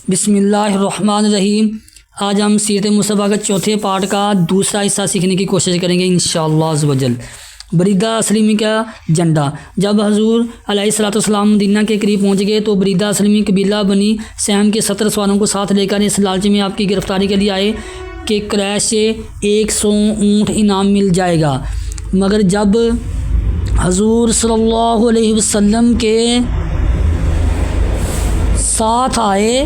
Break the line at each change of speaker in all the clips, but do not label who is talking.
بسم اللہ الرحمن الرحیم۔ آج ہم سیرت مصطفیٰ کا چوتھے پارٹ کا دوسرا حصہ سیکھنے کی کوشش کریں گے انشاءاللہ عز و جل۔ بریدہ اسلمی کا جھنڈا۔ جب حضور علیہ الصلوۃ والسلام مدینہ کے قریب پہنچ گئے تو بریدہ اسلمی قبیلہ بنی سہم کے 70 سواروں کو ساتھ لے کر اس لالچ میں آپ کی گرفتاری کے لیے آئے کہ قریش سے 100 اونٹ انعام مل جائے گا، مگر جب حضور صلی اللہ علیہ وسلم کے ساتھ آئے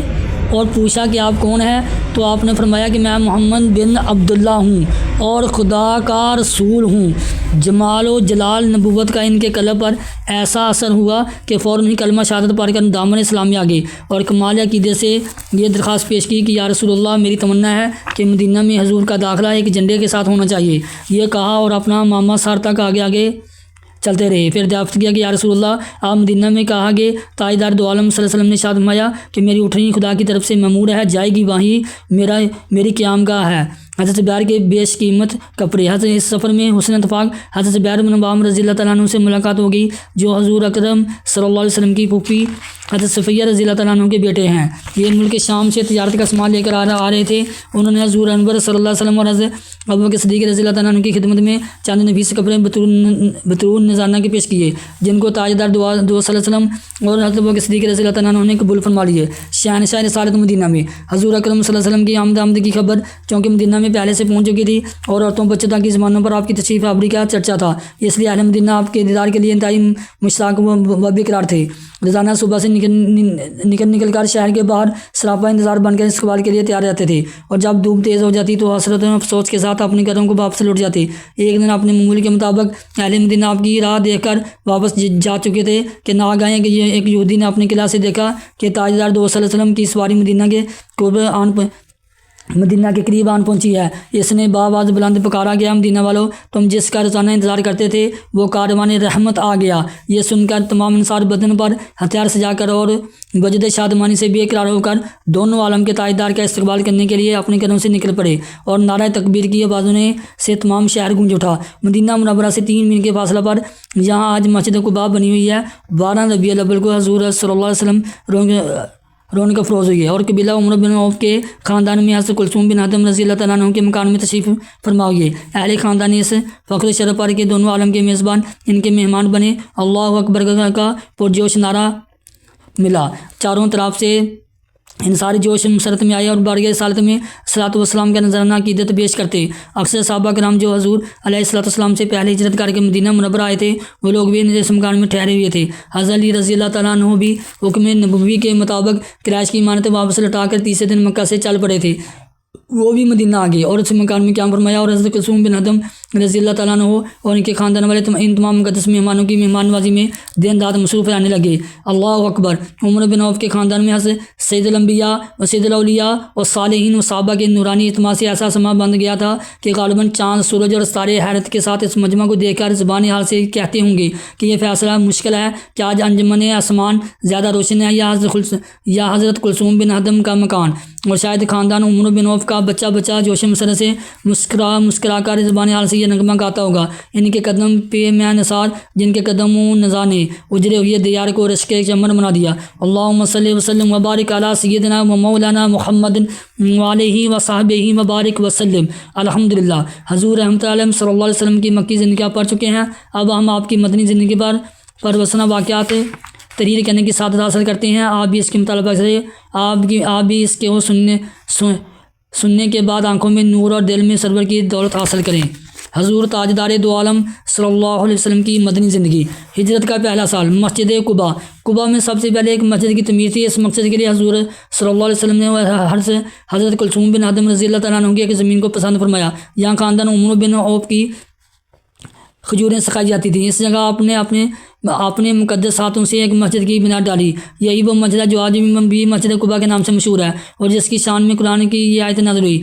اور پوچھا کہ آپ کون ہیں تو آپ نے فرمایا کہ میں محمد بن عبداللہ ہوں اور خدا کا رسول ہوں۔ جمال و جلال نبوت کا ان کے قلب پر ایسا اثر ہوا کہ فوراً ہی کلمہ شہادت پڑھ کر دامن اسلام میں آ گئے اور کمال عقیدے سے یہ درخواست پیش کی کہ یا رسول اللہ، میری تمنا ہے کہ مدینہ میں حضور کا داخلہ ایک جھنڈے کے ساتھ ہونا چاہیے۔ یہ کہا اور اپنا ماما سر تک آگے آگے چلتے رہے۔ پھر دریافت کیا کہ یا رسول اللہ، آپ مدینہ میں کہا گے تاجدار دو عالم صلی اللہ علیہ وسلم نے ارشاد فرمایا کہ میری اٹھنی خدا کی طرف سے مامور ہے، جائے گی وہیں میری قیام گاہ ہے۔ حضرت زبیر کے بیش قیمت کپڑے۔ حضرت اس سفر میں حسن اتفاق حضرت زبیر بن عوام رضی اللہ تعالیٰ عنہ سے ملاقات ہو گئی، جو حضور اکرم صلی اللہ علیہ وسلم کی پھوپھی حضرت صفیہ رضی اللہ تعالیٰ عنہ کے بیٹے ہیں۔ یہ ملک شام سے تجارت کا سامان لے کر آ رہے تھے۔ انہوں نے حضور انور صلی اللہ علیہ وسلم اور حضرت ابوبکر صدیق رضی اللہ تعالیٰ عنہ کی خدمت میں چاند نفیس کپڑے بطور نذرانہ کے پیش کیے، جن کو تاجدار دو صلی اللہ علیہ وسلم اور حضرت ابوبکر صدیق رضی اللہ تعالیٰ عنہ نے قبول فرما لیے۔ شہنشاہ رسالت مدینہ میں حضور اکرم صلی اللہ علیہ وسلم کی آمد کی خبر چونکہ مدینہ میں پہلے سے پہنچ چکی تھی اور عورتوں بچوں تک کی زبانوں پر آپ کی تشریف آوری کا چرچا تھا، اس لیے اہل مدینہ آپ کے دیدار کے لیے انتہائی مشتاق و بے قرار تھے۔ روزانہ صبح سے نکل کر شہر کے باہر سراپا انتظار بن کر استقبال کے لیے تیار رہتے تھے، اور جب دھوپ تیز ہو جاتی تو حسرت و افسوس کے ساتھ اپنے گھروں کو واپس لوٹ جاتے۔ ایک دن اپنے معمول کے مطابق اہل مدینہ آپ کی راہ دیکھ کر واپس جا چکے تھے کہ ناگہاں ایک یہودی نے اپنے قلعہ سے دیکھا کہ تاجدار دو صلی اللہ علیہ وسلم کی سواری مدینہ کے قریب آن پہنچی ہے۔ اس نے باواز بلند پکارا گیا، مدینہ والوں، تم جس کا روزانہ انتظار کرتے تھے وہ کاروان رحمت آ گیا۔ یہ سن کر تمام انصار بدن پر ہتھیار سجا کر اور وجد شادمانی سے بے قرار ہو کر دونوں عالم کے تاجدار کا استقبال کرنے کے لیے اپنے گھروں سے نکل پڑے، اور نعرہ تکبیر کی آوازوں سے تمام شہر گونج اٹھا۔ مدینہ منورہ سے 3 میل کے فاصلہ پر جہاں آج مسجد قباء بنی ہوئی ہے، 12 ربیع الاول کو حضور صلی اللہ علیہ وسلم رونق افروز ہوئی ہے، اور قبیلہ عمر بن عوف کے خاندان میں حضرت کلثوم بن حاتم رضی اللہ تعالیٰ عنہ کے مکان میں تشریف فرما ہوئی ہے۔ اہل خاندان اس فخر شرف پر کے دونوں عالم کے میزبان ان کے مہمان بنے۔ اللہ اکبر کا پرجوش نعرہ ملا، چاروں طرف سے انصاری جوش مسرت میں آئے اور بارگاہ رسالت میں صلاۃ والسلام کا نذرانہ عقیدت پیش کرتے۔ اکثر صحابہ کرام جو حضور علیہ الصلوۃ والسلام سے پہلے ہجرت کر کے مدینہ منورہ آئے تھے، وہ لوگ بھی اس مکان میں ٹھہرے ہوئے تھے۔ حضرت علی رضی اللہ تعالیٰ عنہ بھی حکم نبوی کے مطابق قریش کی امانتیں واپس لوٹا کر تیسرے دن مکہ سے چل پڑے تھے، وہ بھی مدینہ آ گئے اور اس مکان میں قیام فرمایا، اور حضرت کلثوم بن حاتم رضی اللہ تعالیٰ عنہ اور ان کے خاندان والے ان تمام مقدس مہمانوں کی مہمان نوازی میں دن رات مصروف رہنے لگے۔ اللہ اکبر۔ عمر بن عوف کے خاندان میں حضرت سید الانبیاء و سید الاولیاء اور صالحین و صحابہ کے نورانی اعتماد سے ایسا سما بند گیا تھا کہ غالباً چاند، سورج اور ستارے حیرت کے ساتھ اس مجمع کو دیکھ کر زبان حال سے کہتے ہوں گے کہ یہ فیصلہ مشکل ہے کہ آج انجمن آسمان زیادہ روشن ہے یا حضرت کلثوم بن حاتم کا مکان، اور شاید خاندان عمر بن عوف کا بچہ جوش مسرت سے مسکرا کر زبان حال سے یہ نغمہ گاتا ہوگا، ان کے قدم پہ میں نثار جن کے قدم و نزا نے اجرے ہوئے دیار کو رشک چمن بنا دیا۔ اللہم صلی وسلم وبارک علی سیدنا و مولانا محمد وعلیہ وصحبہ وبارک وسلم۔ الحمدللہ۔ حضور رحمۃ اللہ علیہ صلی اللہ علیہ وسلم کی مکی زندگی آپ پڑھ چکے ہیں، اب ہم آپ کی مدنی زندگی پر وسنا واقعات تحریر کرنے کی سعادت حاصل کرتے ہیں۔ آپ بھی اس کے مطالبہ سے آپ بھی اس کے سننے کے بعد آنکھوں میں نور اور دل میں سرور کی دولت حاصل کریں۔ حضور تاجدار دو عالم صلی اللہ علیہ وسلم کی مدنی زندگی۔ ہجرت کا پہلا سال۔ مسجد قباء میں سب سے پہلے ایک مسجد کی تعمیر تھی۔ اس مقصد کے لیے حضور صلی اللہ علیہ وسلم نے حضرت کلثوم بن حاتم رضی اللہ تعالیٰ عنہ کی ایک زمین کو پسند فرمایا۔ یہاں خاندان عمر بن عوف کی کھجوریں سکھائی جاتی تھیں۔ اس جگہ اپنے مقدس ہاتھوں سے ایک مسجد کی بنیاد ڈالی۔ یہی وہ مسجد ہے جو آج بھی مسجد قباء کے نام سے مشہور ہے، اور جس کی شان میں قرآن کی یہ آیت نازل ہوئی،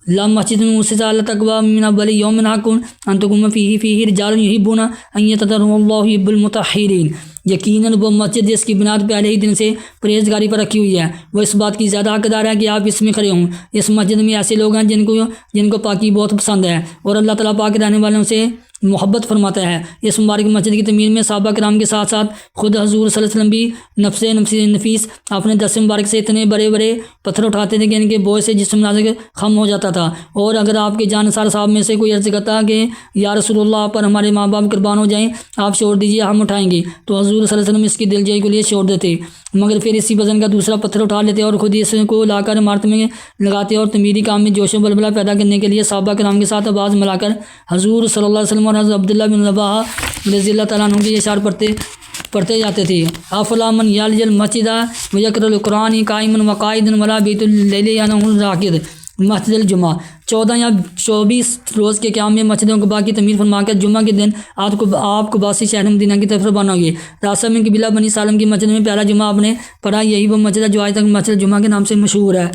لا مسجد اسست علی التقوی من اول یوم حق ان تقوم فیہ رجال یحبون ان یتطہروا واللہ یحب المطہرین۔ یقیناً وہ مسجد جس کی بنیاد پہلے ہی دن سے پرہیزگاری پر رکھی ہوئی ہے، وہ اس بات کی زیادہ حقدار ہے کہ آپ اس میں کھڑے ہوں۔ اس مسجد میں ایسے لوگ ہیں جن کو پاکی بہت پسند ہے، اور اللہ تعالیٰ پاک رہنے والوں سے محبت فرماتا ہے۔ اس مبارک مسجد کی تعمیر میں صحابہ کرام کے ساتھ ساتھ خود حضور صلی اللہ علیہ وسلم بھی نفیس اپنے دست مبارک سے اتنے بڑے بڑے پتھر اٹھاتے تھے کہ ان کے بوجھ سے جسم نازک خم ہو جاتا تھا، اور اگر آپ کے جانثار صاحب میں سے کوئی عرض کرتا کہ یا رسول اللہ پر ہمارے ماں باپ قربان ہو جائیں، آپ چھوڑ دیجیے ہم اٹھائیں گے، تو حضور صلی اللہ علیہ وسلم اس کی دل جوئی کے لیے چھوڑ دیتے، مگر پھر اسی وزن کا دوسرا پتھر اٹھا لیتے اور خود اس کو لا کر عمارت میں لگاتے اور تعمیری کام میں جوش و بلبلہ پیدا کرنے کے لیے صحابہ کرام کے ساتھ آواز ملا کر حضور صلی اللہ علیہ وسلم اور حضرت عبداللہ بن رواحہ رضی اللہ تعالیٰ عنہ کے اشعار پڑھتے جاتے تھے۔ افلا من یلج المسجد ویقرأ القرآن قائما وقاعدا ولا بیت اللیل ینہ راکد۔ مسجد الجمعہ 14 یا 24 روز کے قیام میں مسجد قباء کی تعمیر فرما کر جمعہ کے دن آپ کو باسی شہر مدینہ کی طرف روانہ ہوئے۔ راستہ میں قبیلہ بنی سالم کی مسجد میں پہلا جمعہ آپ نے پڑھا، یہی وہ مسجد ہے جو آج تک مسجد جمعہ کے نام سے مشہور ہے۔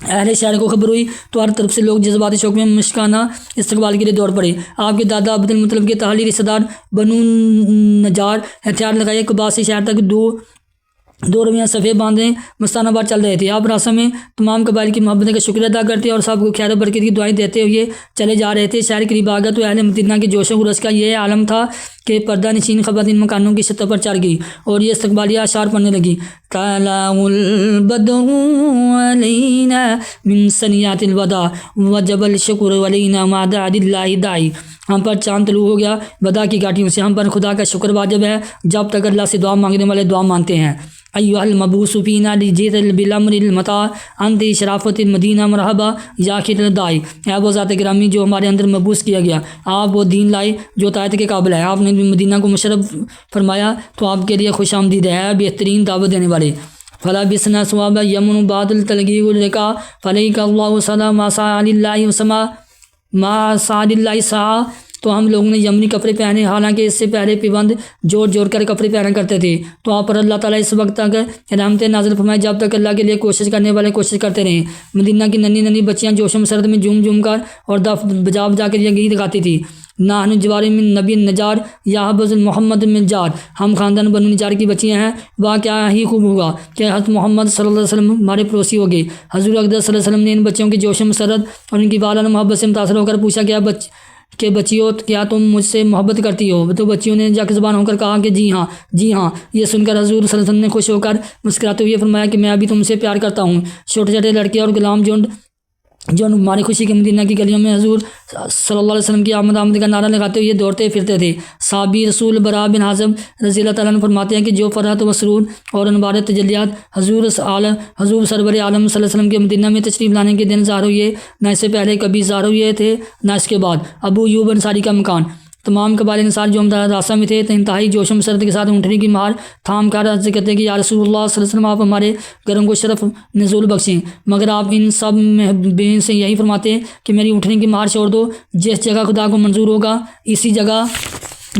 اہل شہر کو خبر ہوئی تو ہر طرف سے لوگ جذباتی شوق میں مشکانہ استقبال کے لیے دوڑ پڑے۔ آپ کے دادا عبد المطلب کے تحلیلی رشتہ دار بنو نجار ہتھیار لگائے قباء سے شہر تک دو رویاں صفحے باندھے مستانہ بار چل رہے تھے۔ آپ راستہ میں تمام قبائل کی محبت کا شکر ادا کرتے اور سب کو خیر و برکت کی دعائیں دیتے ہوئے چلے جا رہے تھے۔ شہر قریب آ گیا تو اہل مدینہ کے جوش و خروش کا یہ عالم تھا کہ پردہ نشین خواتین مکانوں کی چھتوں پر چڑھ گئی اور یہ استقبالیہ اشعار پڑھنے لگی۔ طلع البدر علینا من ثنیات الوداع وجب الشکر علینا ما دعا للہ داعی۔ ہم پر چاند طلوع ہو گیا ودا کی گھاٹیوں سے، ہم پر خدا کا شکر واجب ہے جب تک اللہ سے دعا مانگنے والے دعا مانتے ہیں۔ ایھا المبعوث فینا لجیت بالامر المطاع انت شرافت المدینہ مرحبا یا خیر الداعی۔ اے وہ ذات گرامی جو ہمارے اندر مبعوث کیا گیا، آپ وہ دین لائے جو اطاعت کے قابل ہے، آپ نے مدینہ کو مشرف فرمایا تو آپ کے لیے خوش آمدید ہے بہترین دعوت دینے والے۔ فلا بسنا ثواب یمن بعد التلقی الرقا فلیک اللہ سلام ما سعى للہ وسما ما سعى للہ سعى۔ تو ہم لوگوں نے یمنی کپڑے پہنے، حالانکہ اس سے پہلے پیبند جوڑ کر کپڑے پہنا کرتے تھے، تو آپ پر اللہ تعالیٰ اس وقت تک رحمت نازل فرمائے جب تک اللہ کے لیے کوشش کرنے والے کوشش کرتے رہیں۔ مدینہ کی ننھی بچیاں جوش و مسرت میں جھوم کر اور دف بجا کے یہ گیت گاتی تھی۔ نحن جوار من نبی نجار یا حبز محمد نجار، ہم خاندان بنو نجار کی بچیاں ہیں، واہ کیا ہی خوب ہوگا کہ حضرت محمد صلی اللہ علیہ وسلم ہمارے پڑوسی ہو گئے۔ حضور اقدس صلی اللہ علیہ وسلم نے ان بچیوں کی جوش و مسرت اور ان کی والدہ محبت سے متاثر ہو کر پوچھا کہ بچیوں کیا تم مجھ سے محبت کرتی ہو؟ تو بچیوں نے جاک زبان ہو کر کہا کہ جی ہاں۔ یہ سن کر حضور صلی اللہ علیہ وسلم نے خوش ہو کر مسکراتے ہوئے فرمایا کہ میں ابھی تم سے پیار کرتا ہوں۔ چھوٹے لڑکے اور غلام جو ہماری خوشی کے مدینہ کی گلیوں میں حضور صلی اللہ علیہ وسلم کی آمد کا نعرہ لگاتے ہوئے دوڑتے پھرتے تھے۔ صحابی رسول برا بن حازم رضی اللہ تعالیٰ عنہ فرماتے ہیں کہ جو فرحت و مسرور اور انوار تجلیات حضور سرور عالم صلی اللہ علیہ وسلم کے مدینہ میں تشریف لانے کے دن ظاہر ہوئے، نہ اس سے پہلے کبھی ظاہر ہوئے تھے نہ اس کے بعد۔ ابو ایوب انصاری کا مکان۔ تمام قبائل انصار جو راستہ میں تھے انتہائی جوش و مسرت کے ساتھ اونٹنی کی مہار تھام کر عرض کرتے کہ یا رسول اللہ صلی اللہ علیہ وسلم آپ ہمارے گھروں کو شرف نزول بخشیں، مگر آپ ان سب محبین سے یہی فرماتے کہ میری اونٹنی کی مہار چھوڑ دو، جس جگہ خدا کو منظور ہوگا اسی جگہ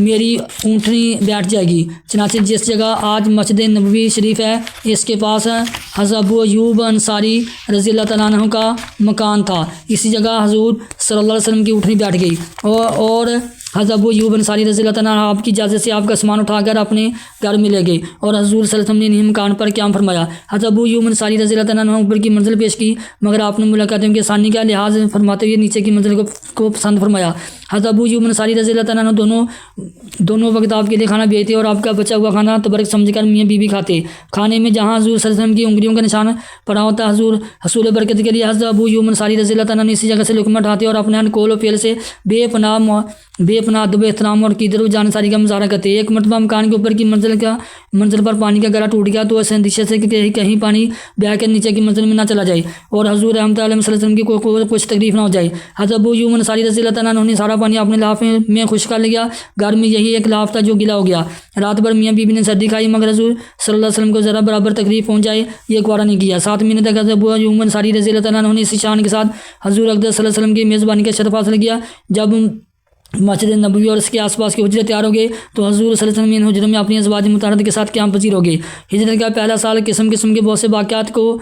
میری اونٹنی بیٹھ جائے گی۔ چنانچہ جس جگہ آج مسجد نبوی شریف ہے اس کے پاس حضرت ابو ایوب انصاری رضی اللہ تعالیٰ عنہ کا مکان تھا، اسی جگہ حضور صلی اللہ علیہ وسلم کی اونٹنی بیٹھ گئی اور حضرت ابو ایوب انصاری رضی اللہ تعالیٰ عنہ آپ کی اجازت سے آپ کا سامان اٹھا کر اپنے گھر میں لے گئے اور حضور صلی اللہ علیہ وسلم نے انہیں مکان پر قیام فرمایا۔ حضرت ابو ایوب انصاری رضی اللہ تعالیٰ عنہ اوپر کی منزل پیش کی، مگر آپ نے ملاقاتوں کی آسانی کا لحاظ فرماتے ہوئے نیچے کی منزل کو پسند فرمایا۔ حضرت ابو ایوب انصاری رضی اللہ تعالیٰ عنہ دونوں وقت آپ کے لیے کھانا بھیجتے اور آپ کا بچا ہوا کھانا تبرک سمجھ کر میاں بیوی کھاتے۔ کھانے میں جہاں حضور صلی اللہ علیہ وسلم کی انگلیوں کا نشان پڑا ہوتا حضور حصول برکت کے لیے حضرت ابو ایوب انصاری رضی اللہ تعالیٰ عنہ اسی جگہ سے لقمہ اٹھاتے اور اپنے قول و فعل سے بے پناہ ادب و احترام اور قدر و جانساری کا مظاہرہ کرتے۔ ایک مرتبہ مکان کے اوپر کی منزل پر پانی کا گڑھا ٹوٹ گیا تو اس اندیشے سے کہ کہیں پانی بہہ کر نیچے کی منزل میں نہ چلا جائے اور حضور رحمۃ اللہ صلی اللہ علیہ وسلم کی کچھ تکلیف نہ ہو جائے۔ حضرت ابو ایوب انصاری رضی اللہ تعالیٰ عنہ نے سارا پانی اپنے لحاف میں خشک کر لیا۔ گھر میں یہی ایک لحاف تھا جو گیلا ہو گیا۔ رات بھر میاں بیوی نے سردی کھائی مگر حضور صلی اللہ علیہ وسلم کو ذرا برابر تکلیف پہنچ جائے یہ گوارا نہیں کیا۔ 7 مہینے تک حضرت ابو ایوب انصاری رضی اللہ تعالیٰ عنہ نے اسی شان کے ساتھ حضور اقدس صلی اللہ علیہ وسلم کی میزبانی کا شرف حاصل کیا۔ جب مسجد نبوی اور اس کے آس پاس کے حجرے تیار ہو گئے تو حضور صلی اللہ علیہ وسلم ان حجروں میں اپنی ازواج مطہرات کے ساتھ قیام پذیر ہو گئے۔ ہجرت کا پہلا سال قسم کے بہت سے واقعات کو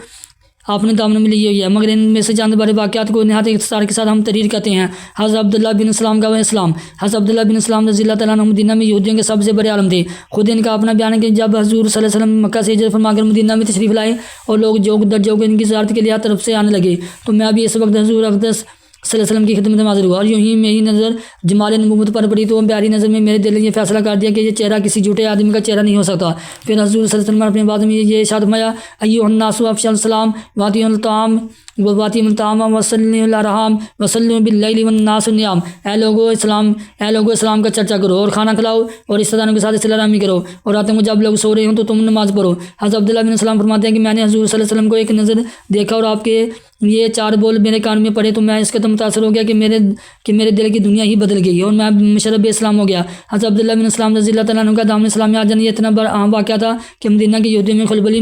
آپ نے دامن میں لی ہوئی ہے، مگر ان میں سے چند بڑے واقعات کو نہایت اختصار کے ساتھ ہم تحریر کرتے ہیں۔ حضرت عبداللہ بن اسلام کا اسلام۔ حضرت عبداللہ بن اسلام رضی اللہ تعالیٰ عنہ مدینہ میں یہودیوں کے سب سے بڑے عالم تھے۔ خود ان کا اپنا بیان ہے کہ جب حضور صلی اللہ علیہ وسلم مکہ سے ہجرت فرما کر مدینہ میں تشریف لائے اور لوگ جوگ در جوگ ان کی زیارت کے لیے ہر طرف سے آنے لگے تو میں بھی اس وقت حضور اقدس صلی اللہ علیہ وسلم کی خدمت میں حاضر ہوا اور یوں ہی میری نظر جمال نبوت پر پڑی تو پیاری نظر میں میرے دل نے یہ فیصلہ کر دیا کہ یہ چہرہ کسی جھوٹے آدمی کا چہرہ نہیں ہو سکتا۔ پھر حضور صلی اللہ علیہ وسلم نے اپنے بعد میں یہ ارشاد فرمایا، ایھا الناس افشوا السلام واطیعوا الطعام وواطیعوا الطعام وصلوا علی الرحام وصلوا باللیل والناس نیام۔ اے لوگو اسلام کا چرچا کرو اور کھانا کھلاؤ اور رشتہ داروں کے ساتھ صلہ رحمی کرو، اور راتوں کو جب لوگ سو رہے ہوں تو تم نماز پڑھو۔ حضرت عبداللہ بن سلام فرماتے ہیں کہ میں نے حضور صلی اللہ علیہ وسلم کو ایک نظر دیکھا اور آپ کے یہ 4 بول میرے کان میں پڑے تو میں اس قدر متاثر ہو گیا کہ میرے دل کی دنیا ہی بدل گئی اور میں مشرب اسلام ہو گیا۔ حضرت عبداللہ بن سلام رضی اللہ تعالیٰ عنہ کا دامن اسلام میں آ جانا یہ اتنا بڑا عام واقعہ تھا کہ مدینہ کی یہودیوں میں کھلبلی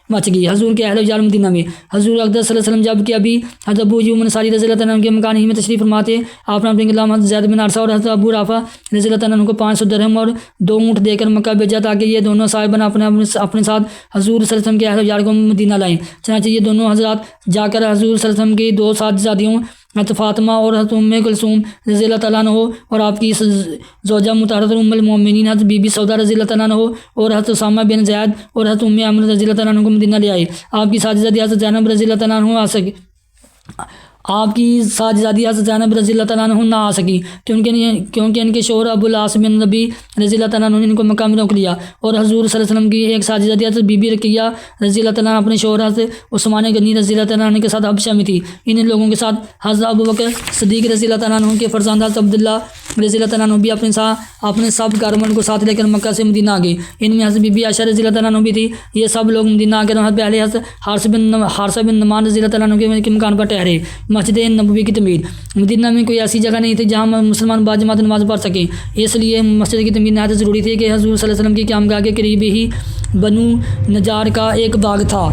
مچ گئی۔ حضور کے اہل و یار مدینہ میں حضور اقدس صلی اللہ علیہ وسلم جب کہ ابھی حضرت ابو ایوب انصاری رضی اللہ تعالیٰ عنہ کے مکان ہی میں تشریف فرماتے، آپ نے اپنے غلام حضرت زید بن حارثہ اور حضرت ابو رافع رضی اللہ تعالیٰ عنہ کو 500 درہم اور 2 اونٹ دے کر مکہ بھیجا تاکہ یہ دونوں صاحبان اپنے ساتھ حضور صلی اللہ علیہ وسلم کے اہل و یار کو مدینہ لائیں۔ چنانچہ یہ دونوں حضرات جا کر حضور صلی اللہ علیہ وسلم کی 2 صاحبزادیوں حضرت فاطمہ اور حضرت ام کلثوم رضی اللہ تعالیٰ عنہ اور آپ کی زوجہ مطہرہ ام المومنین حضرت بی بی سودا رضی اللہ تعالیٰ عنہ اور حضرت اسامہ بن زید اور حضرت ام ایمن رضی اللہ تعالیٰ عنہ کو مدینہ لے آئے۔ آپ کی صاحبزادی حضرت زینب رضی اللہ تعالیٰ عنہ رضی اللہ تعالیٰ عنہ نہ آ سکی کیونکہ ان کے شوہر ابو العاص بن ربی رضی اللہ تعالیٰ عنہ نے ان کو مکہ میں روک لیا، اور حضور صلی اللہ علیہ وسلم کی ایک صاحبزادی حضرت بی بی رقیہ رضی اللہ تعالیٰ عنہ اپنے شوہر حضرت عثمان غنی رضی اللہ تعالیٰ عنہ کے ساتھ حبشہ میں تھی۔ ان لوگوں کے ساتھ حضرت ابوبکر صدیق رضی اللہ تعالیٰ عنہ کے فرزند حضرت عبداللہ رضی اللہ تعالیٰ عنہ بھی اپنے سب کارکنوں کو ساتھ لے کر مکہ سے مدینہ آ گئے۔ ان میں حضرت بی بی عائشہ رضی اللہ تعالیٰ عنہ بھی تھی۔ یہ سب لوگ مدینہ آ کر وہاں پہلے حضرت حارثہ بن نعمان رضی اللہ تعالیٰ عنہ کے مکان پر ٹھہرے۔ مسجد نبوی کی تعمیر۔ مدینہ میں کوئی ایسی جگہ نہیں تھی جہاں مسلمان باجماعت نماز پڑھ سکیں، اس لیے مسجد کی تعمیر نہایت ضروری تھی کہ حضور صلی اللہ علیہ وسلم کی قیامگاہ کے قریب ہی بنو نجار کا ایک باغ تھا۔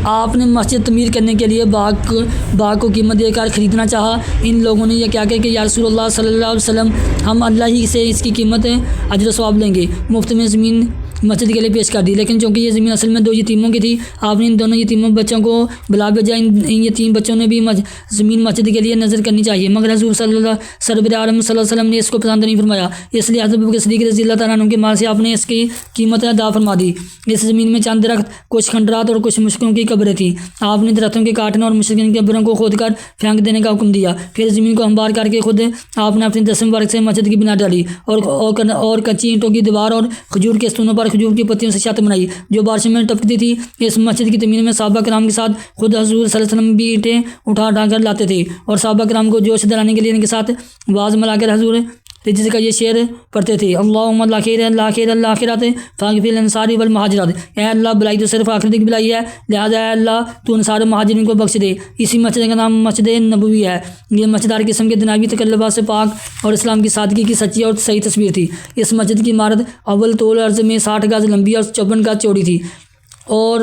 آپ نے مسجد تعمیر کرنے کے لیے باغ کو قیمت دے کر خریدنا چاہا۔ ان لوگوں نے یہ کیا کہ یا رسول اللہ صلی اللہ علیہ وسلم، ہم اللہ ہی سے اس کی قیمت اجر و ثواب لیں گے۔ مفت میں زمین مسجد کے لیے پیش کر دی، لیکن چونکہ یہ زمین اصل میں 2 یتیموں کی تھی، آپ نے ان دونوں یتیموں بچوں کو بلا بھیجا۔ ان یتیم بچوں نے بھی زمین مسجد کے لیے نظر کرنی چاہیے، مگر حضور سرور عالم صلی اللہ علیہ وسلم نے اس کو پسند نہیں فرمایا، اس لیے حضرت ابوبکر صدیق رضی اللہ تعالیٰ عنہ کے مال سے آپ نے اس کی قیمت ادا فرما دی۔ اس زمین میں چند درخت، کچھ کھنڈرات اور کچھ مشکوں کی قبریں تھیں۔ آپ نے درختوں کے کاٹنے اور مشکین کی قبروں کو کھود کر پھینک دینے کا حکم دیا۔ پھر زمین کو ہموار کر کے خود آپ نے اپنی دست مبارک سے مسجد کی بنا ڈالی اور کچی اینٹوں کی دیوار اور کھجور کے ستونوں پر کھجور کی پتیوں سے چھت بنائی جو بارشوں میں ٹپکتی تھی۔ اس مسجد کی تعمیر میں صحابہ کرام کے ساتھ خود حضور صلی اللہ علیہ وسلم بھی اینٹیں اٹھا کر لاتے تھے، اور صحابہ کرام کو جوش دلانے کے لیے ان کے ساتھ واز ملا کر حضور جس کا یہ شعر پڑھتے تھے، اللہم لا خیر لا خیر الآخرۃ فاغفر للانصار والمہاجرات۔ اے اللہ بلائی تو صرف آخرت کی بلائی ہے، لہٰذا اے اللہ تو انصار و مہاجرین کو بخش دے۔ اسی مسجد کا نام مسجد نبوی ہے۔ یہ مسجد ہر قسم کے دنیاوی تقلبات سے پاک اور اسلام کی سادگی کی سچی اور صحیح تصویر تھی۔ اس مسجد کی عمارت اول طول عرض میں 60 گز لمبی اور 54 گز چوڑی تھی، اور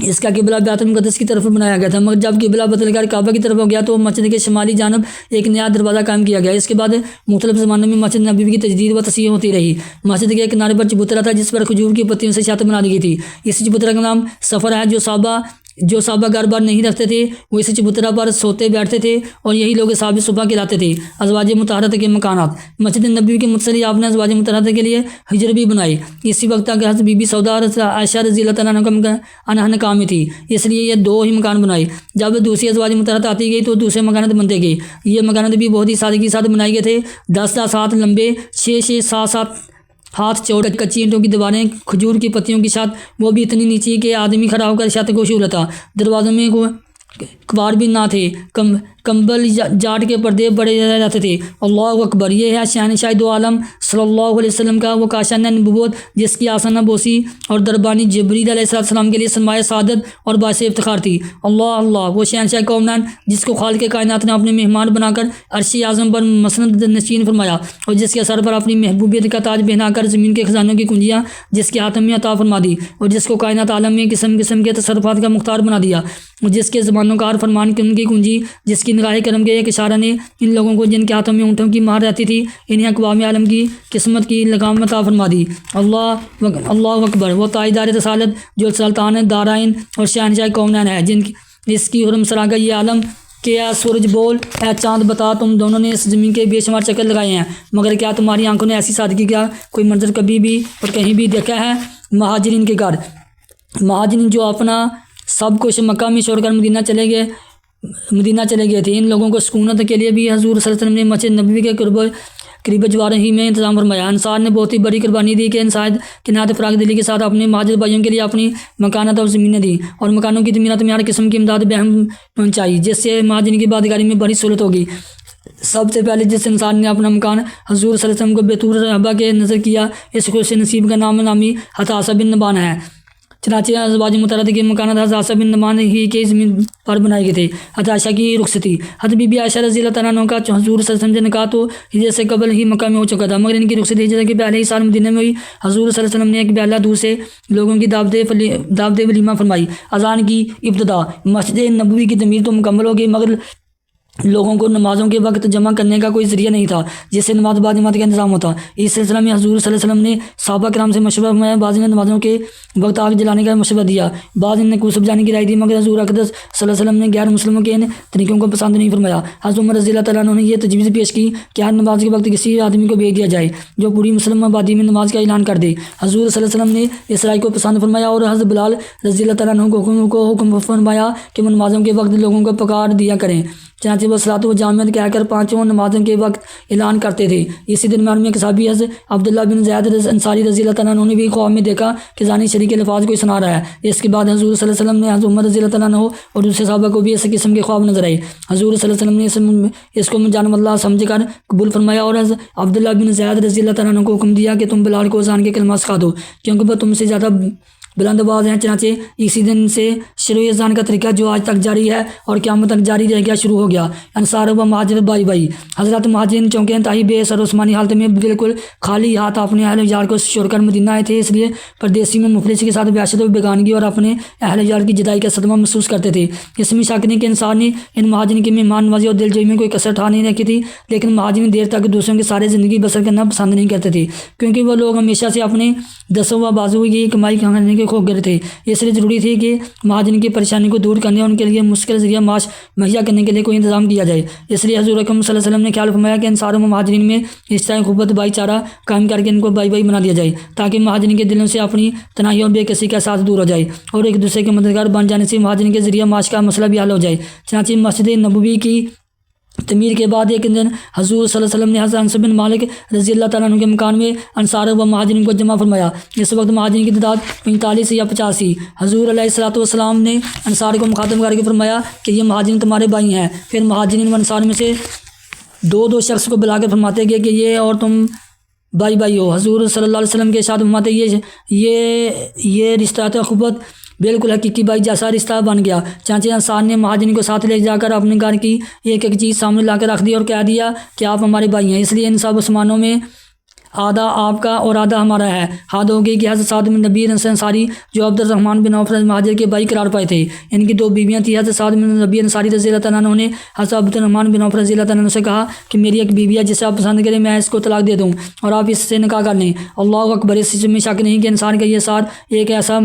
اس کا قبلہ بیت المقدس کی طرف بنایا گیا تھا، مگر جب قبلہ بدل کر کعبہ کی طرف ہو گیا تو مسجد کے شمالی جانب ایک نیا دروازہ قائم کیا گیا۔ اس کے بعد مختلف زمانوں میں مسجد نبوی کی تجدید و تصحیح ہوتی رہی۔ مسجد کے کنارے پر چبوترا تھا جس پر کھجور کی پتیوں سے چھت بنا دی گئی تھی۔ اس چبوترا کا نام سفر ہے۔ جو صحابہ گھر بار نہیں رکھتے تھے وہ اس چبوترا پر سوتے بیٹھتے تھے، اور یہی لوگ صحابہ صبح کہلاتے تھے۔ ازواج مطہرات کے مکانات۔ مسجد نبوی کے متصل آپ نے ازواج مطہرات کے لیے حجر بھی بنائی۔ اسی وقت تک حضرت بی بی سودا اور عائشہ رضی اللہ تعالیٰ عنہ کام میں تھی، اس لیے یہ 2 ہی مکان بنائے۔ جب دوسری ازواج مطہرات آتی گئی تو دوسرے مکانات بنتے گئے۔ یہ مکانات بھی بہت ہی سادگی کے ساتھ بنائی گئے تھے۔ 10 ہاتھ لمبے، 6 7 ہاتھ چوڑے کچی اینٹوں کی دیواریں، کھجور کی پتیوں کی چھت، وہ بھی اتنی نیچی کہ آدمی کھڑا ہو کر چھت کو چھو لیتا۔ دروازوں میں کباڑ بھی نہ تھے، کمبل جاٹ کے پردے بڑے رہتے تھے۔ اللہ اکبر۔ یہ ہے شہنشاہ دو عالم صلی اللہ علیہ وسلم کا وہ کاشان نبوت جس کی آسانہ بوسی اور دربانی جبریل علیہ السلام کے لیے سرمایہ سعادت اور باعث افتخار تھی۔ اللہ اللہ۔ وہ شہنشاہ کونین جس کو خالق کائنات نے اپنے مہمان بنا کر عرش اعظم پر مسند نشین فرمایا، اور جس کے سر پر اپنی محبوبیت کا تاج پہنا کر زمین کے خزانوں کی کنجیاں جس کے ہاتھ میں عطا فرما دی، اور جس کو کائنات عالم میں قسم قسم کے تصرفات کا مختار بنا دیا، اور جس کے زبانوں کا ہر فرمان کی ان کی کنجی، جس کی نگاہ کرم کے ایک اشارہ نے ان لوگوں کو جن کے ہاتھوں میں اونٹوں کی مہر رہتی تھی انہیں اقوام عالم کی قسمت کی لگام عطا فرما دی۔ اللہ اکبر۔ وہ تاجدار رسالت جو سلطان دارائن اور شہنشاہ کونین ہے، جن اس کی حرم سرا کا یہ عالم کہ اے سورج بول، اے چاند بتا، تم دونوں نے اس زمین کے بے شمار چکر لگائے ہیں، مگر کیا تمہاری آنکھوں نے ایسی سادگی کا کوئی منظر کبھی بھی اور کہیں بھی دیکھا ہے؟ مہاجرین کے گھر مہاجرین جو اپنا سب کچھ مکہ میں چھوڑ کر مدینہ چلے گئے تھے، ان لوگوں کو سکونت کے لیے بھی حضور صلی اللہ علیہ وسلم نے مسجد نبوی کے قریب جوار ہی میں انتظام فرمایا۔ انصار نے بہت ہی بڑی قربانی دی کہ نہایت فراغ دلی کے ساتھ اپنے مہاجر بھائیوں کے لیے اپنی مکانات اور زمینیں دیں اور مکانوں کی تعمیرات میں ہر قسم کی امداد بہم پہنچائی، جس سے مہاجرین کی بادگاری میں بڑی سہولت ہوگی۔ سب سے پہلے جس انسان نے اپنا مکان حضور صلی اللہ علیہ وسلم کو بیت الرحبہ کے نظر کیا، اس خوش نصیب کا نامی حتاسہ بن نبان ہے۔ چنانچہ ازواج متعددہ کے مکانات حتاسہ بن نبان ہی کے زمین پر بنائے گئے تھے۔ حضرت عائشہ کی رخصتی۔ حضرت بی بی عائشہ رضی اللہ تعالیٰ عنہ کا حضور صلی اللہ علیہ وسلم سے نکاح تو ہجرت سے قبل ہی مکہ میں ہو چکا تھا، مگر ان کی رخصتی ہجرت کے پہلے ہی سال مدینہ میں ہوئی۔ حضور صلی اللہ علیہ وسلم نے ایک بیلہ دور سے لوگوں کی دعوت ولیمہ فرمائی۔ اذان کی ابتدا۔ مسجد نبوی کی تعمیر تو مکمل ہو گئی، مگر لوگوں کو نمازوں کے وقت جمع کرنے کا کوئی ذریعہ نہیں تھا جس سے نماز بعد جماعت کا انتظام ہوتا۔ اس سلسلہ میں حضور صلی اللہ علیہ وسلم نے صحابہ کرام سے مشورہ فرمایا۔ بعض نے نمازوں کے وقت آگ جلانے کا مشورہ دیا، بعض نے کوسب جانے کی رائے دی، مگر حضور اقدس صلی اللہ علیہ وسلم نے غیر مسلموں کے ان طریقوں کو پسند نہیں فرمایا۔ حضرت عمر رضی اللہ تعالیٰ عنہ نے یہ تجویز پیش کی کہ ہر نماز کے وقت کسی آدمی کو بھیج دیا جائے جو پوری مسلم آبادی میں نماز کا اعلان کر دے۔ حضور صلی اللہ علیہ وسلم نے اس رائے کو پسند فرمایا اور حضرت بلال رضی اللہ تعالیٰ عنہ کو حکم فرمایا کہ وہ نمازوں کے وقت لوگوں کو پکار دیا کریں۔ چنانچہ وہ صلاۃ و جامعت کہہ کر پانچوں نمازوں کے وقت اعلان کرتے تھے۔ اسی درمیان میں ایک صحابی حضرت عبداللہ بن زید انصاری رضی اللہ تعالیٰ عنہ نے بھی خواب میں دیکھا کہ ذانی شریک الفاظ کو سنا رہا ہے۔ اس کے بعد حضور صلی اللہ علیہ وسلم نے حضرت عمر رضی اللہ تعالیٰ عنہ اور دوسرے صحابہ کو بھی اس قسم کے خواب نظر آئے۔ حضور صلی اللہ علیہ وسلم نے اس کو جانب اللہ سمجھ کر قبول فرمایا اور حضرت عبداللہ بن زید رضی اللہ تعالیٰ عنہ کو حکم دیا کہ تم بلال کو اذان کے کلمات سکھا دو، کیونکہ وہ تم سے زیادہ بلند آواز ہیں۔ چنانچہ اسی دن سے شروع اذان کا طریقہ جو آج تک جاری ہے اور قیامت تک جاری رہ گیا شروع ہو گیا۔ انصار و مہاجر بھائی حضرات مہاجرین چونکہ انتہائی بے سر عثمانی حالت میں بالکل خالی ہاتھ اپنے اہل ویال کو چھوڑ کر مدینہ آئے تھے، اس لیے پردیسی میں مفلسی کے ساتھ وحشت و بیگانگی اور اپنے اہل ویال کی جدائی کا صدمہ محسوس کرتے تھے۔ اس میں شک نہیں کہ انصار نے ان مہاجرین کی مہمان نوازی اور دل جوئی میں کوئی کسر اٹھا نہیں رکھی تھی، لیکن مہاجرین دیر تک دوسروں کے سارے زندگی بسر کرنا پسند نہیں کرتے تھے، کیونکہ وہ لوگ ہمیشہ سے اپنے دسوں و بازو کی کمائی کرنے کے خوگر تھے۔ اس لیے ضروری تھی کہ مہاجرین کی پریشانی کو دور کرنے اور ان کے لیے مشکل ذریعہ معاش مہیا کرنے کے لیے کوئی انتظام کیا جائے۔ اس لیے حضور اکرم صلی اللہ علیہ وسلم نے خیال فرمایا کہ انصار و مہاجرین میں اس طرح اخوت بھائی چارہ قائم کر کے ان کو بھائی بنا دیا جائے، تاکہ مہاجرین کے دلوں سے اپنی تنہائی اور بے کسی کا احساس دور ہو جائے اور ایک دوسرے کے مددگار بن جانے سے مہاجرین کے ذریعہ معاش کا مسئلہ بھی حل ہو جائے۔ چنانچہ مسجد نبوی کی تعمیر کے بعد ایک دن حضور صلی اللہ علیہ وسلم نے حضرت انس بن مالک رضی اللہ تعالیٰ عنہ کے مکان میں انصار و مہاجرین کو جمع فرمایا۔ اس وقت مہاجرین کی تعداد 45 یا 50 تھی۔ حضور علیہ الصلوۃ والسلام نے انصار کو مخاطب کر کے فرمایا کہ یہ مہاجرین تمہارے بھائی ہیں۔ پھر مہاجرین و انصار میں سے دو شخص کو بلا کر فرماتے گئے کہ یہ اور تم بھائی ہو۔ حضور صلی اللہ علیہ وسلم کے ارشاد فرماتے یہ رشتہ اخوت بالکل حقیقی بھائی جیسا رشتہ بن گیا۔ چنانچہ انصار نے مہاجرین کو ساتھ لے جا کر اپنے گھر کی ایک چیز سامنے لا کر رکھ دی اور کہہ دیا کہ آپ ہمارے بھائی ہیں، اس لیے ان سب عثمانوں میں آدھا آپ کا اور آدھا ہمارا ہے۔ حد ہوگی کہ حضرت سعد بن ربیع انصاری جو عبد الرحمن بن عوف مہاجر کے بھائی قرار پائے تھے، ان کی 2 بیویاں تھیں۔ حضرت سعد بن ربیع انصاری رضی اللہ تعالیٰ عنہ نے حضرت عبد الرحمن بن عوف رضی اللہ تعالیٰ عنہ سے کہا کہ میری ایک بیوی ہے جسے آپ پسند کریں، میں اس کو طلاق دے دوں اور آپ اس سے نکاح کر لیں۔ اللہ اکبر! اس میں شک نہیں کہ انسان کا یہ ساتھ ایک ایسا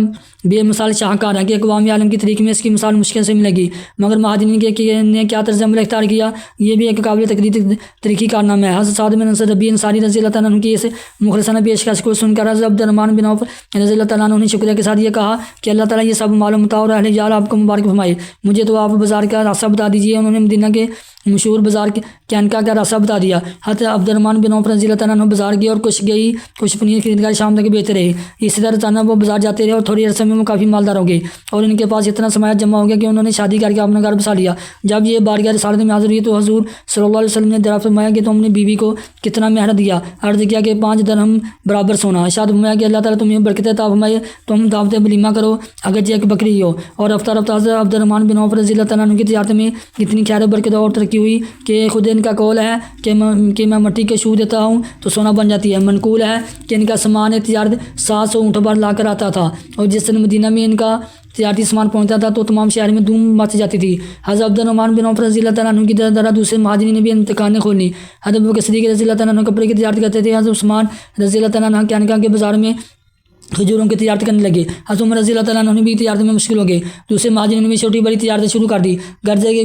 بے مثال شاہکار ہے کہ اقوام عالم کی تاریخ میں اس کی مثال مشکل سے ملے گی، مگر مہاجرین نے کیا طرز عمل اختیار کیا، یہ بھی ایک قابل تاریخی کارنامہ ہے۔ حضرت سعد بن ربیع انصاری رضی اللہ تعالیٰ عنہ کی اس مخلصانہ پیشکش کو سن کر حضرت عبد الرحمن بن عوف رضی اللہ تعالیٰ عنہ نے شکریہ کے ساتھ یہ کہا کہ اللہ تعالیٰ یہ سب معلوم تھا اور اہل ویال آپ کو مبارک فرمائے۔ مجھے تو آپ بازار کا راستہ بتا دیجیے۔ انہوں نے مدینہ کے مشہور بازار کینکا کا راستہ بتا دیا۔ حضرت عبد الرحمن بن عوف رضی اللہ تعالیٰ عنہ بازار گئے اور کچھ پنیر خرید کر شام تک بیچتے رہے۔ اسی طرح روزانہ وہ بازار جاتے رہے اور تھوڑی عرصے میں وہ کافی مالدار ہو گئے اور ان کے پاس اتنا سرمایہ جمع ہو گیا کہ انہوں نے شادی کر کے اپنا گھر بسا لیا۔ جب یہ بارگاہ رسالت میں حاضر ہوئی تو حضور صلی اللہ علیہ وسلم نے دریافت فرمایا کہ تم نے بیوی کو کتنا مہر دیا؟ عرض کیا کہ 5 درہم برابر سونا۔ ارشاد فرمایا کہ اللہ تعالیٰ تمہیں برکت عطا فرمائے، تم دعوت ولیمہ کرو اگرچہ ایک بکری ہو۔ اور رفتہ رفتہ حضرت عبد الرحمن بن عوف رضی اللہ تعالیٰ عنہ کی تجارت میں اتنی خیر و برکت اور ترقی ہوئی کہ خود ان کا قول ہے کہ میں مٹی کے شو دیتا ہوں تو سونا بن جاتی ہے۔ منقول ہے کہ ان کا سامان تجارت 700 اونٹ پر لا کر آتا تھا اور جس دن مدینہ میں ان کا تجارتی سامان پہنچتا تھا تو تمام شہر میں دھوم مچ جاتی تھی۔ حضرت عبد الرحمن بن عوف رضی اللہ تعالیٰ عنہ کی طرح دوسرے مہاجرین نے بھی دکانیں کھولی۔ حضرت ابوبکر صدیق رضی اللہ تعالیٰ عنہ کپڑے کی تجارت کرتے تھے۔ حضرت عثمان رضی اللہ تعالیٰ عنہ کینکا کے بازار میں کھجوروں کی تجارت کرنے لگے۔ حضرت عمر رضی اللہ تعالیٰ عنہ نے بھی تجارت میں مشکل ہو گئے، دوسرے مہاجرین نے بھی چھوٹی بڑی تجارتیں شروع کر دی، غرض ہے کہ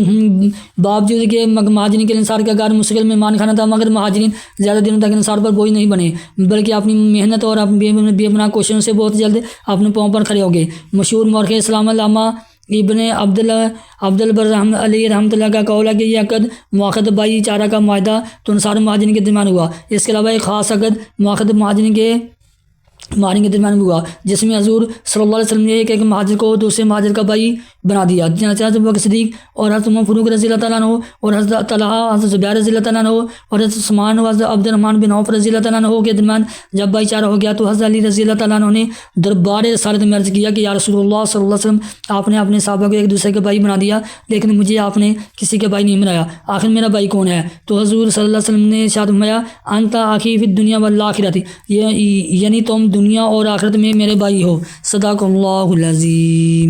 باوجود کہ مہاجرین کے انصار کا گھر مستقل مہمان خانہ تھا، مگر مہاجرین زیادہ دنوں تک انصار پر بوجھ نہیں بنے، بلکہ اپنی محنت اور بے پناہ کوششوں سے بہت جلد اپنے پاؤں پر کھڑے ہو گئے۔ مشہور مورخ اسلام علامہ ابن عبد البر علی رحمۃ اللہ کا قول ہے کہ یہ عقد مؤخد بھائی چارہ کا معاہدہ تو انصار مہاجرین کے درمیان ہوا۔ اس کے علاوہ ایک خاص عقد مؤخد مہاجرین کے درمیان ہوا، جس میں حضور صلی اللہ علیہ وسلم نے ایک مہاجر کو دوسرے مہاجر کا بھائی بنا دیا۔ حضرت ابوبکر صدیق اور حضرت عمر فاروق رضی اللہ تعالیٰ عنہ اور حضرت طلحہ، حضرت زبیر رضی اللہ تعالیٰ عنہ اور حضرت عثمان اور حضرت عبد الرحمن بن عوف رضی اللہ تعالیٰ عنہ کے درمیان جب بھائی چارہ ہو گیا تو حضرت علی رضی اللہ تعالیٰ عنہ نے دربار رسالت میں عرض کیا کہ یا رسول اللہ صلی اللہ علیہ وسلم، آپ نے اپنے صحابہ کو ایک دوسرے کے بھائی بنا دیا، لیکن مجھے آپ نے کسی کے بھائی نہیں بنایا، آخر میرا بھائی کون ہے؟ تو حضور صلی اللہ علیہ وسلم نے ارشاد فرمایا انت اخی فی الدنیا والآخرۃ، یعنی تم دنیا اور آخرت میں میرے بھائی ہو۔ صدق اللہ العظیم۔